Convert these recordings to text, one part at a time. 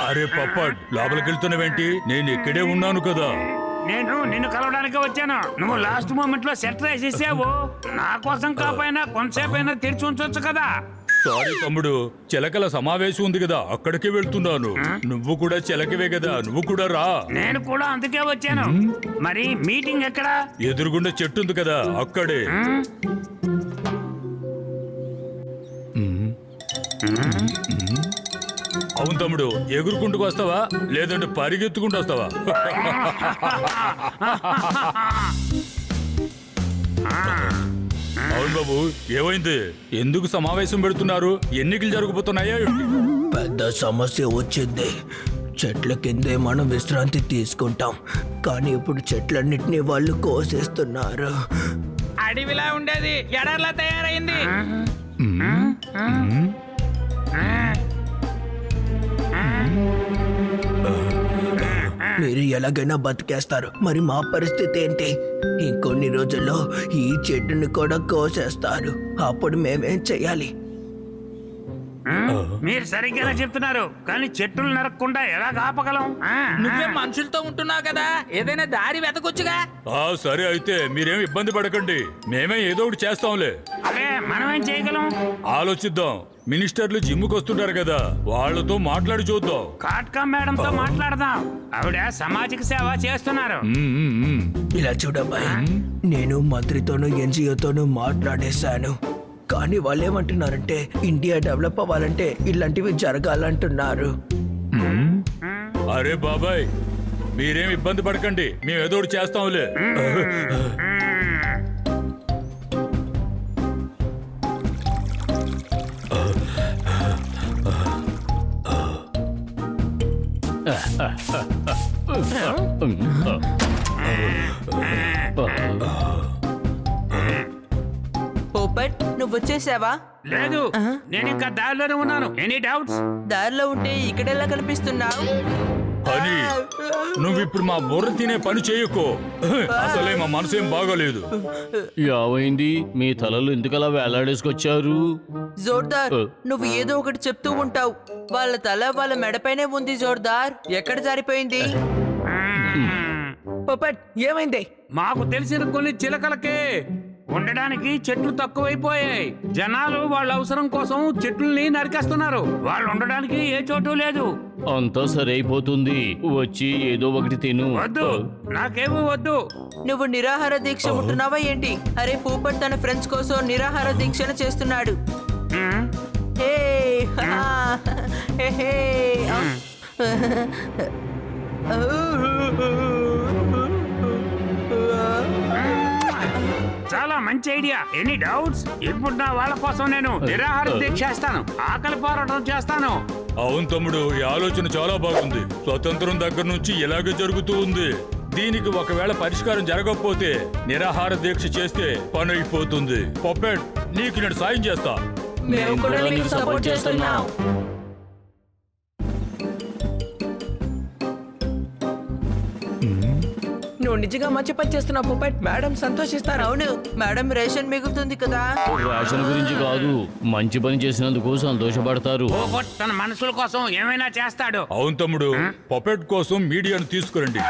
అరే పప్పట్, లోపలికి వెళ్తున్నావేంటి? నేను ఇక్కడే ఉన్నాను కదా. నేను నిన్ను కలవడానికి వచ్చాను. నువ్వు లాస్ట్ మూమెంట్ లో సెట్ వేసేసావు. నా కోసం కాపోయినా కొంతసేపు అయినా తెరిచి ఉంచొచ్చు కదా. సారీ తమ్ముడు, చిలకల సమావేశం ఉంది కదా, అక్కడికే వెళ్తున్నాను. నువ్వు కూడా చిలకవే కదా, నువ్వు కూడా రా. నేను కూడా అందుకే వచ్చాను. మరి మీటింగ్ ఎక్కడ? ఎదురుగుండా చెట్టు ఉంది కదా, అక్కడే. అవును తమ్ముడు, ఎగురుకుంటూ వస్తావా లేదంటే పరిగెత్తుకుంటూ వస్తావా? అవును బాబు, ఏమైంది? ఎందుకు సమావేశం పెడుతున్నారు? ఎన్నికలు జరగబోతున్నాయా? పెద్ద సమస్య వచ్చింది. చెట్ల కిందే మనం విశ్రాంతి తీసుకుంటాం, కానీ ఇప్పుడు చెట్లన్నిటినీ వాళ్ళు కోసేస్తున్నారు. అడవిలా ఉండేది ఎడర్లా తయారైంది. మీరు ఎలాగైనా బతికేస్తారు, మరి మా పరిస్థితి ఏంటి? ఇంకొన్ని రోజుల్లో ఈ చెట్టుని కూడా కోసేస్తారు. అప్పుడు మేమేం చెయ్యాలి? మీరు సరిగ్గానే చెప్తున్నారు, కానీ చెట్టులు నరకకుండా ఎలా కాపగలం? నువ్వే మనుషులతో ఉంటున్నావు కదా, ఏదైనా దారి వెతకొచ్చుగా. సరే అయితే మీరేం ఇబ్బంది పడకండి, మేమే ఏదో ఒకటి చేస్తాంలే. అరే మనమేం చేయగలం? ఆలోచిద్దాం. మినిస్టర్లు జిమ్ముకు వస్తుంటారు కదా, వాళ్ళతో మాట్లాడి చూద్దాం. కాట్కా మేడంతో మాట్లాడదాం. ఆవిడ సామాజిక సేవ చేస్తున్నారు. ఇలా చూడబ్బాయి, నేను మంత్రితోనూ ఎన్జిఓతోనూ మాట్లాడేశాను, కానీ వాళ్ళు ఏమంటున్నారంటే ఇండియా డెవలప్ అవ్వాలంటే ఇలాంటివి జరగాలంటున్నారు. అరే బాబాయ్, మీరేం ఇబ్బంది పడకండి, మేము ఏదో ఒకటి చేస్తాంలే. పోపట్, నువ్వు వచ్చేసావా? లేదు, నేను ఇంకా దారిలోనే ఉన్నాను. Any doubts? దారిలో ఉంటే ఇక్కడెలా కనిపిస్తున్నావు? అని నువ్వు ఇప్పుడు మా బుర్ర తినే పని చేయకు. అసలే మా మనసేం బాగోలేదు. ఏమైంది? మీ తలలు ఎందుకలా వేలాడేసుకొచ్చారు? జోర్దార్, నువ్వు ఏదో ఒకటి చెప్తూ ఉంటావు. వాళ్ళ తల వాళ్ళ మెడపైనే ఉంది జోర్దార్. ఎక్కడ జారిపోయింది? పోపట్, ఏమైంది? మాకు తెలిసిన కొన్ని చిలకలకే ఉండడానికి చెట్లు తక్కువైపోయాయి. జనాలు వాళ్ళ అవసరం కోసం చెట్లని నరికేస్తున్నారు. వాళ్ళు ఉండడానికి ఏ చోటు లేదు. అంతా సరైపోతుంది, వచ్చి ఏదో ఒకటి తిను. వద్దు, నాకేమీ వద్దు. నువ్వు నిరాహార దీక్ష ఉంటున్నావా ఏంటి? అరే, పోపట్ తన ఫ్రెండ్స్ కోసం నిరాహార దీక్షను చేస్తున్నాడు. హే, హా, హే, హే. చాలా మంచి ఐడియా. Any doubts? ఇప్పుడు నా వాళ్ళ కోసం నేను నిరాహార దీక్ష చేస్తాను, ఆకలి పోరాటం చేస్తాను. అవును తమ్ముడు, ఈ ఆలోచన చాలా బాగుంది. స్వతంత్రం దగ్గర నుంచి ఇలాగే జరుగుతూ ఉంది. దీనికి ఒకవేళ పరిష్కారం జరగకపోతే నిరాహార దీక్ష చేస్తే పని అయిపోతుంది. పప్పెట్, నీకు నేను సాయం చేస్తా. మేము కూడా నీకు సపోర్ట్ చేస్తున్నాం. నువ్వు నిజంగా మంచి పని చేస్తున్నావు పోపట్, మేడం సంతోషిస్తారు. అవును, మేడం రేషన్ మిగులుతుంది కదా. రేషన్ గురించి కాదు, మంచి పని చేసినందుకు సంతోషపడతారు. పోపట్ తన మనుషుల కోసం ఏమైనా చేస్తాడు. అవును తమ్ముడు, పప్పెట్ కోసం మీడియాను తీసుకురండి.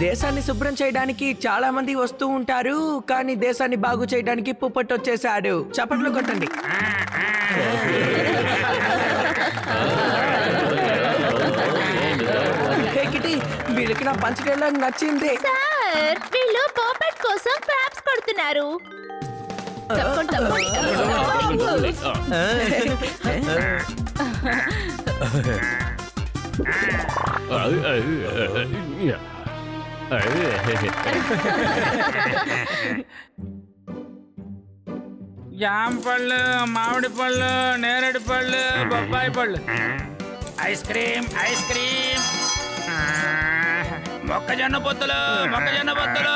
దేశాన్ని శుభ్రం చేయడానికి చాలా మంది వస్తూ ఉంటారు, కానీ దేశాన్ని బాగు చేయడానికి పుప్పట్ వచ్చేసాడు. చప్పట్లు కొట్టండి. హే కిటీ, వీళ్ళకి నా పంచ్ డైలాగ్ నచ్చింది. సార్, వీళ్ళు పోపట్ కోసం క్లాప్స్ కొడుతున్నారు. జామ పళ్ళు, మామిడి పళ్ళు, నేరేడు పళ్ళు, బొప్పాయి పళ్ళు. Ice cream, ice cream. మొక్కజొన్న పొత్తులు, మొక్కజొన్న పొత్తులు.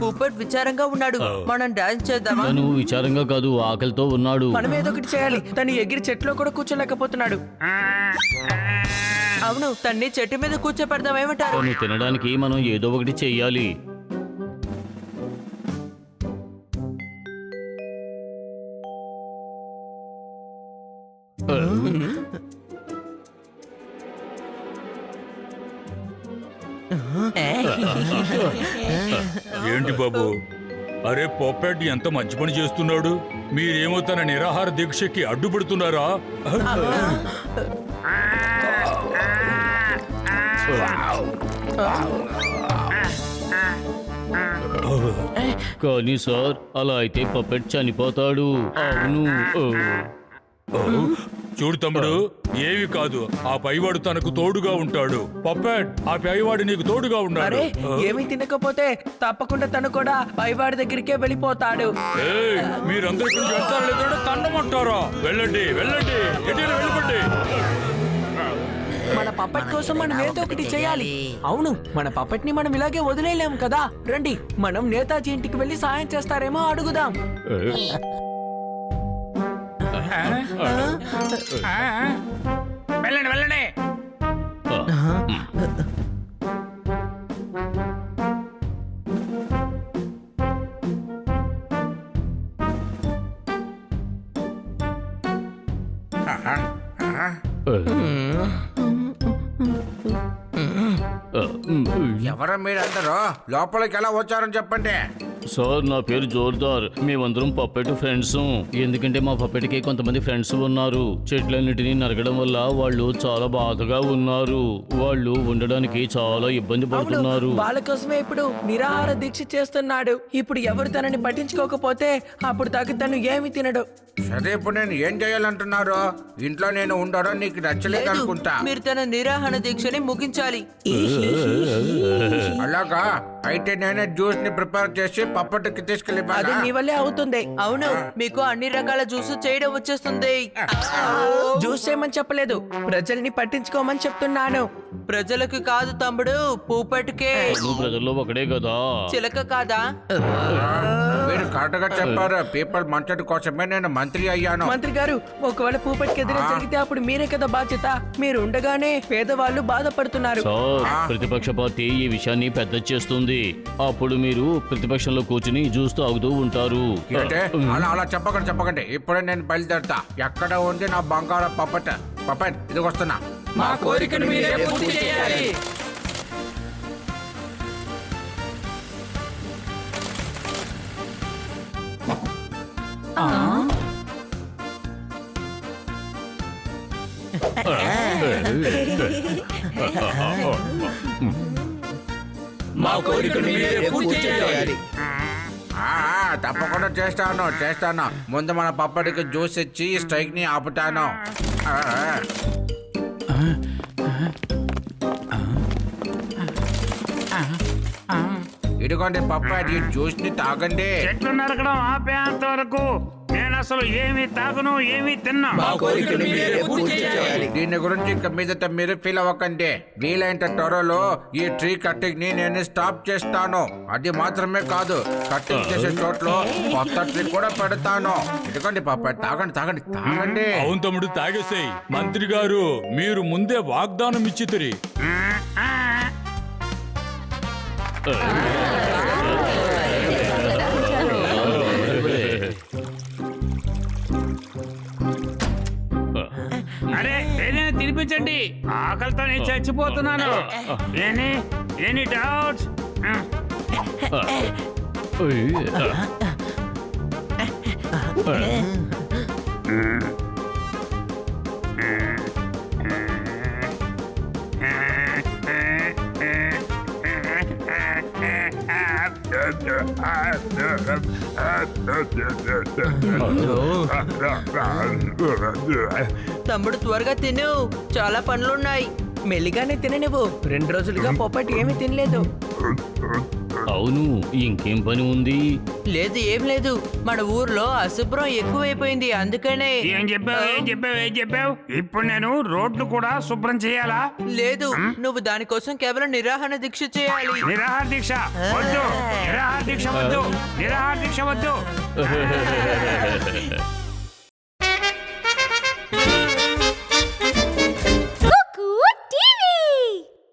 పూపట్ విచారంగా ఉన్నాడు. మనం డాన్స్ చేద్దామా? తను విచారంగా కాదు, ఆకలితో ఉన్నాడు. మనం ఏదో ఒకటి చేయాలి. తను ఎగిరి చెట్లో కూడా కూర్చోలేకపోతున్నాడు. అవును, తన్ని చెట్టు మీద కూర్చోపెడదాం, ఏమంటారు? తను తినడానికి మనం ఏదో ఒకటి చెయ్యాలి. ఏంటి బాబు? అరే పొప్పెట్ ఎంత మంచి పని చేస్తున్నాడు. మీరేమో తన నిరాహార దీక్షకి అడ్డుపడుతున్నారా? కానీ సార్, అలా అయితే పప్పెట్ చనిపోతాడు. అవును. చూడు తమ్ముడు, ఏవి కాదు, ఆ పైవాడు తనకు తోడుగా ఉంటాడు. పప్పెట్, ఆ పైవాడు నీకు తోడుగా ఉన్నాడు. అరే ఏమీ తినకపోతే తప్పకుండా తను కూడా పైవాడి దగ్గరికే వెళ్ళిపోతాడు. ఏయ్, మీరందరూ ఇక్కడికి వెళ్తారా లేదా తండమంటారా? వెళ్ళండి వెళ్ళండి, ఎటు వెళ్ళిపోండి. మన పప్పట్ కోసం మనం ఏదో ఒకటి చేయాలి. అవును, మన పప్పట్ని మనం ఇలాగే వదిలేయలేము కదా. రండి, మనం నేతాజీ ఇంటికి వెళ్ళి సాయం చేస్తారేమో అడుగుదాం. వెళ్ళండి వెళ్ళండి. ఎవరు మీరందరూ? లోపలికి ఎలా వచ్చారని చెప్పండి. సార్, నా పేరు జోర్దార్. మేమందరం పప్పెట్ ఫ్రెండ్స్. ఎందుకంటే మా పప్పెట్కి కొంతమంది ఫ్రెండ్స్ ఉన్నారు. చెట్లన్నిటినీ నరకడం వల్ల వాళ్ళు చాలా బాధగా ఉన్నారు. వాళ్ళు ఉండడానికి చాలా ఇబ్బంది పడుతున్నారు. వాళ్ళ కోసమే ఇప్పుడు నిరాహార దీక్ష చేస్తున్నాడు. ఇప్పుడు ఎవరు తనని పట్టించుకోకపోతే అప్పుడు దాకా తను ఏమి తినడు. సరే, ఇప్పుడు నేను ఏం చేయాలంటున్నారు? ఇంట్లో నేను ఉండడం నీకు నచ్చలేదు అనుకుంటా. మీరు తన నిరాహార దీక్షని ముగించాలి. అలాగా? అయితే నేనే జ్యూస్ ని ప్రిపేర్ చేసి పప్పటికి అది తీసుకెళ్ళి నీ వల్లే అవుతుంది. అవును, మీకు అన్ని రకాల జ్యూస్ చేయడం వచ్చేస్తుంది. జ్యూస్ చేయమని చెప్పలేదు, ప్రజల్ని పట్టించుకోమని చెప్తున్నాను. ప్రజలకు కాదు తమ్ముడు, పూపట్టుకే. నువ్వు ప్రజల్లో ఒకడే కదా. చిలక కాదా? మీరు కరెక్ట్ గా చెప్పారు. పీపుల్ మంచటి కోసమే నేను మంత్రి అయ్యాను. మంత్రి గారు, ఒకవేళ పూపటికి ఎదురు జరిగితే అప్పుడు మీరే కదా బాధ్యత. మీరు ఉండగానే పేదవాళ్ళు బాధపడుతున్నారు. సార్, ప్రతిపక్ష పార్టీ ఈ విషయాన్ని పెద్ద చేస్తుంది. అప్పుడు మీరు ప్రతిపక్షంలో కూర్చుని జ్యూస్ తాగుతూ ఉంటారు. ఏంటే? అలా చెప్పకండి. ఇప్పుడే నేను బయలుదేరుతా. ఎక్కడ ఉంది నా బంగారం పప్పట్? పప్పట్, ఇదిగో వస్తున్నా. మా కోరికను మీరే పూర్తి చేయాలి. మా కోరికను మీరే పూర్తి చేయాలి. తప్పకుండా చేస్తాను. ముందు మన పప్పటికి జ్యూస్ ఇచ్చి స్ట్రైక్ ని ఆపుతాను. ఇదిగోండి పప్పటి, ఈ జ్యూస్ ని తాగండి. చెట్లు నరకడం ఆపేంత వరకు నేను అసలు ఏమీ తాగను, ఏమీ తిన్నా. మా కోరికను మీరే పూర్తి చేయాలి. దీని గురించి ఇక మీదట మీరు ఫీల్ అవ్వకండి. వీలైనంత త్వరలో ఈ ట్రీ కట్టింగ్ ని నేను స్టాప్ చేస్తాను. అది మాత్రమే కాదు, కట్టింగ్ చేసే చోట్లో కొత్త ట్రీ కూడా పెడతాను. ఇదిగోండి పాప, తాగండి. అవును తమ్ముడు, తాగేసేయ్. మంత్రి గారు, మీరు ముందే వాగ్దానం ఇచ్చితిరి. అరే ఏదైనా తినిపించండి, ఆకలితో నేను చచ్చిపోతున్నాను. Any doubts? తమ్ముడు త్వరగా తిను, చాలా పనులున్నాయి. మెల్లిగానే తిన నువ్వు. 2 రోజులుగా పొప్పటి ఏమీ తినలేదు. అవును, ఇంకేం పని ఉంది? లేదు ఏం లేదు, మన ఊర్లో అశుభ్రం ఎక్కువైపోయింది అందుకనే. ఏం చెప్పావు ఇప్పుడు నేను రోడ్లు కూడా శుభ్రం చేయాలా? లేదు, నువ్వు దానికోసం కేవలం నిరాహరణ దీక్ష చేయాలి. నిరాహార దీక్ష వద్దు, నిరాహార దీక్ష వద్దు, నిరాహార దీక్ష వద్దు.